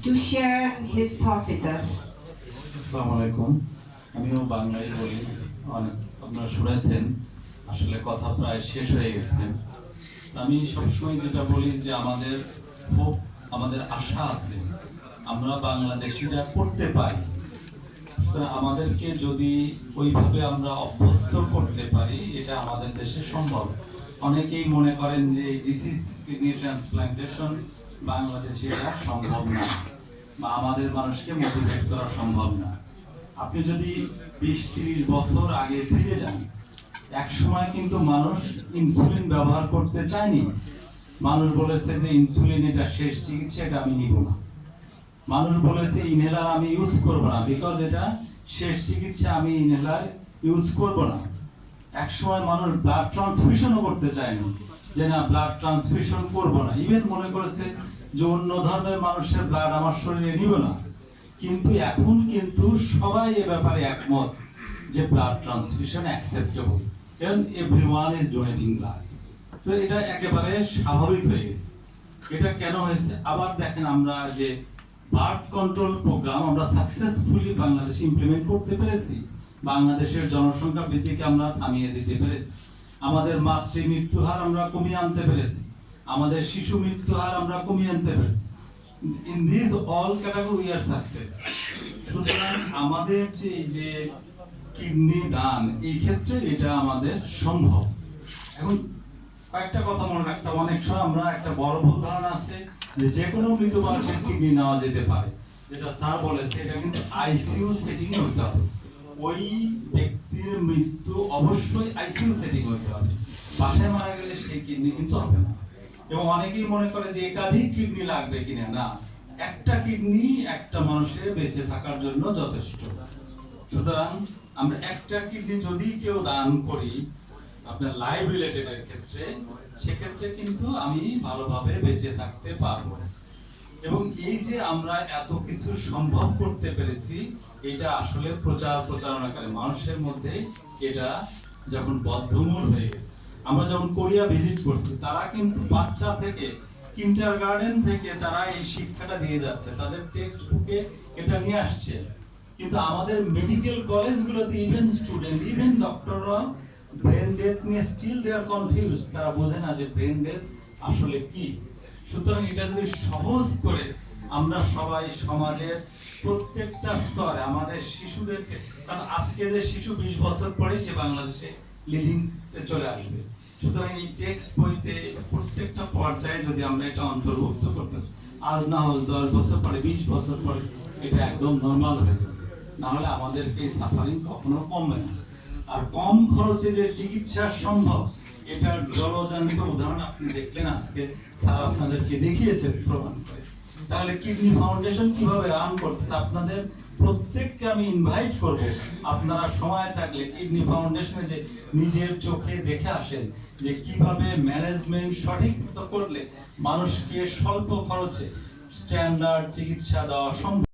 to share his thought with us. আসসালামু আলাইকুম। আমিও বাংলায় বলি। অনেক আপনারা শুনেছেন, আসলে কথা প্রায় শেষ হয়ে গেছে। আমি সবসময় যেটা বলি যে আমাদের খুব আমাদের আশা আছে আমরা বাংলাদেশিরা করতে পারি। সুতরাং আমাদেরকে যদি ওইভাবে আমরা অভ্যস্ত করতে পারি, এটা আমাদের দেশে সম্ভব। অনেকেই মনে করেন যে ডিসিজ কিডনি ট্রান্সপ্লান্টেশন বাংলাদেশে এটা সম্ভব না, বা আমাদের মানুষকে মোটিভেট করা সম্ভব না। আপনি যদি 20-30 বছর আগে ফিরে যান, এক সময় কিন্তু মানুষ ইনসুলিন ব্যবহার করতে চায়নি। মানুষ বলেছে যে ইনসুলিন এটা শেষ চিকিৎসা, এটা আমি নিব না। মানুষ বলেছে ইনহেলার আমি ইউজ করব না, বিকজ এটা শেষ চিকিৎসা, আমি ইনহেলার ইউজ করব না। এক সময় মানুষ ব্লাড ট্রান্সফিউশনও করতে চায়নি, যে না ব্লাড ট্রান্সফিউশন করব না। ইভেন মনে করেছে যে অন্য ধর্মের মানুষের ব্লাড আমার শরীরে নিব না। কিন্তু এখন কিন্তু সবাই এ ব্যাপারে একমত যে ব্লাড ট্রান্সফিউশন অ্যাকসেপ্টেবল, কারণ এভরিওয়ান ইজ ডোনেটিং ব্লাড। তো এটা একেবারে স্বাভাবিক হয়ে গেছে। এটা কেন হয়েছে? আবার দেখেন, আমরা যে বার্থ কন্ট্রোল প্রোগ্রাম আমরা সাকসেসফুলি বাংলাদেশে ইমপ্লিমেন্ট করতে পেরেছি। বাংলাদেশের জনসংখ্যা বৃদ্ধিকে আমরা থামিয়ে দিতে পেরেছি। আমাদের মাতৃ মৃত্যু হার আমরা কমিয়ে আনতে পেরেছি। আমাদের শিশু মৃত্যু হার আমরা কমিয়ে আনতে পেরেছি। In this all category we are success. সুতরাং আমাদের যে কিডনি দান, এই ক্ষেত্রে এটা আমাদের সম্ভব। এখন একটা কথা মনে রাখতে হবে, অনেক সময় আমরা একটা বড় ভুল ধারণা আছে যে কোনো মৃত মানুষের কিডনি নেওয়া যেতে পারে। যেটা স্যার বলেছে, এটা কিন্তু আইসিইউ সেটিং এ হতে হবে। ওই ব্যক্তির মৃত্যু অবশ্যই আইসিইউ সেটিং হতে হবে। বাসায় মারা গেলে সেই কিডনি কিন্তু হবে না। এবং অনেকেই মনে করে যে একাধিক কিডনি লাগবে কিনা, না, একটা কিডনি একটা মানুষের বেঁচে থাকার জন্য যথেষ্ট। সুতরাং আমরা একটা কিডনি যদি কেউ দান করি আপনার লাইফ রিলেটেড এর ক্ষেত্রে, সেক্ষেত্রে কিন্তু আমি ভালোভাবে বেঁচে থাকতে পারবো। এবং এই যে আমরা এত কিছু সম্ভব করতে পেরেছি, এটা আসলে প্রচারণাকারী মানুষের মধ্যে এটা যখন বদ্ধমূল হয়ে গেছে। আমরা যখন কোরিয়া ভিজিট করছি, তারা কিন্তু বাচ্চা থেকে কিন্ডারগার্টেন থেকে তারা এই শিক্ষাটা দিয়ে যাচ্ছে, তাদের টেক্সট বুকে এটা নিয়ে আসছে। কিন্তু আমাদের মেডিকেল কলেজগুলোতে ইভেন স্টুডেন্ট, ইভেন ডক্টররা ব্রেন ডেথ নিয়ে স্টিল দে আর কনফিউজ। তারা বোঝে না যে ব্রেন ডেথ আসলে কি। সুতরাং এটা যদি সহজ করে আমরা সবাই সমাজের প্রত্যেকটা স্তরে আমাদের শিশুদেরকে, কারণ আজকে যে শিশু 20 বছর পরে সে বাংলাদেশে লিডিং চলে আসবে। সুতরাং এই টেক্সট বইতে প্রত্যেকটা পর্যায়ে যদি আমরা এটা অন্তর্ভুক্ত করতে, আজ না হলে 10 বছর পরে, 20 বছর পরে এটা একদম নর্মাল হয়ে যাবে। না হলে আমাদের এই সাফারিং কখনো কমবে না। আর কম খরচে যে চিকিৎসা সম্ভব, এটার জলজান্ত উদাহরণ আপনি দেখলেন আজকে, স্যার আপনাদেরকে দেখিয়েছে প্রমাণ করে। তাহলে কিডনি ফাউন্ডেশন কিভাবে রান করতেছে, আপনাদের প্রত্যেককে আমি ইনভাইট করব, আপনারা সময় থাকলে কিডনি ফাউন্ডেশনে যে নিজের চোখে দেখে আসেন যে কিভাবে ম্যানেজমেন্ট সঠিক করলে মানুষকে স্বল্প খরচে স্ট্যান্ডার্ড চিকিৎসা দেওয়া সম্ভব।